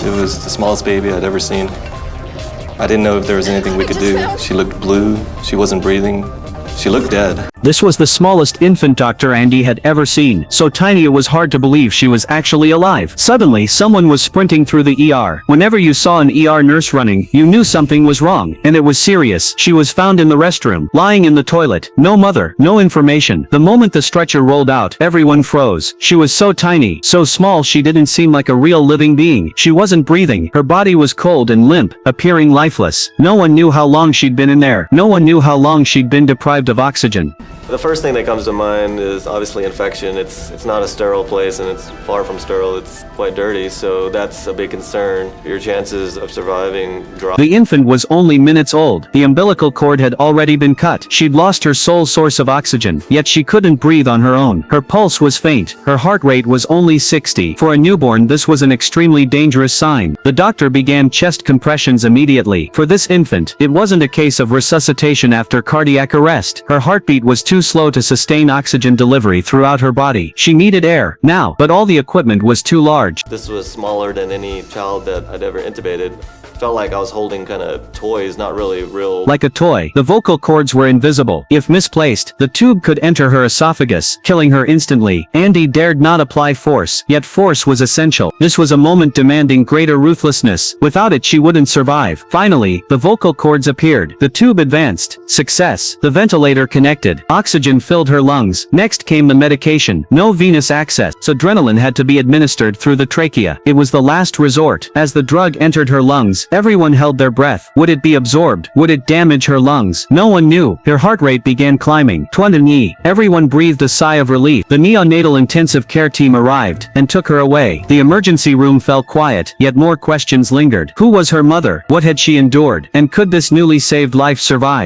It was the smallest baby I'd ever seen. I didn't know if there was anything we could do. She looked blue, she wasn't breathing, she looked dead. This was the smallest infant Dr. Andy had ever seen, so tiny it was hard to believe she was actually alive. Suddenly, someone was sprinting through the ER. Whenever you saw an ER nurse running, you knew something was wrong, and it was serious. She was found in the restroom, lying in the toilet. No mother, no information. The moment the stretcher rolled out, everyone froze. She was so tiny, so small she didn't seem like a real living being. She wasn't breathing. Her body was cold and limp, appearing lifeless. No one knew how long she'd been in there. No one knew how long she'd been deprived of oxygen. The first thing that comes to mind is obviously infection. It's not a sterile place, and it's far from sterile. It's quite dirty, so that's a big concern. Your chances of surviving drop. The infant was only minutes old. The umbilical cord had already been cut. She'd lost her sole source of oxygen, yet she couldn't breathe on her own. Her pulse was faint. Her heart rate was only 60. For a newborn, this was an extremely dangerous sign. The doctor began chest compressions immediately. For this infant, it wasn't a case of resuscitation after cardiac arrest. Her heartbeat was too slow to sustain oxygen delivery throughout her body. She needed air now, but all the equipment was too large. This was smaller than any child that I'd ever intubated. Felt like I was holding kind of toys, not really real. Like a toy, the vocal cords were invisible. If misplaced, the tube could enter her esophagus, killing her instantly. Andy dared not apply force, yet force was essential. This was a moment demanding greater ruthlessness. Without it, she wouldn't survive. Finally, the vocal cords appeared. The tube advanced. Success. The ventilator connected. Oxygen filled her lungs. Next came the medication. No venous access, so adrenaline had to be administered through the trachea. It was the last resort. As the drug entered her lungs, everyone held their breath. Would it be absorbed? Would it damage her lungs? No one knew. Her heart rate began climbing. 20. Everyone breathed a sigh of relief. The neonatal intensive care team arrived and took her away. The emergency room fell quiet, yet more questions lingered. Who was her mother? What had she endured? And could this newly saved life survive?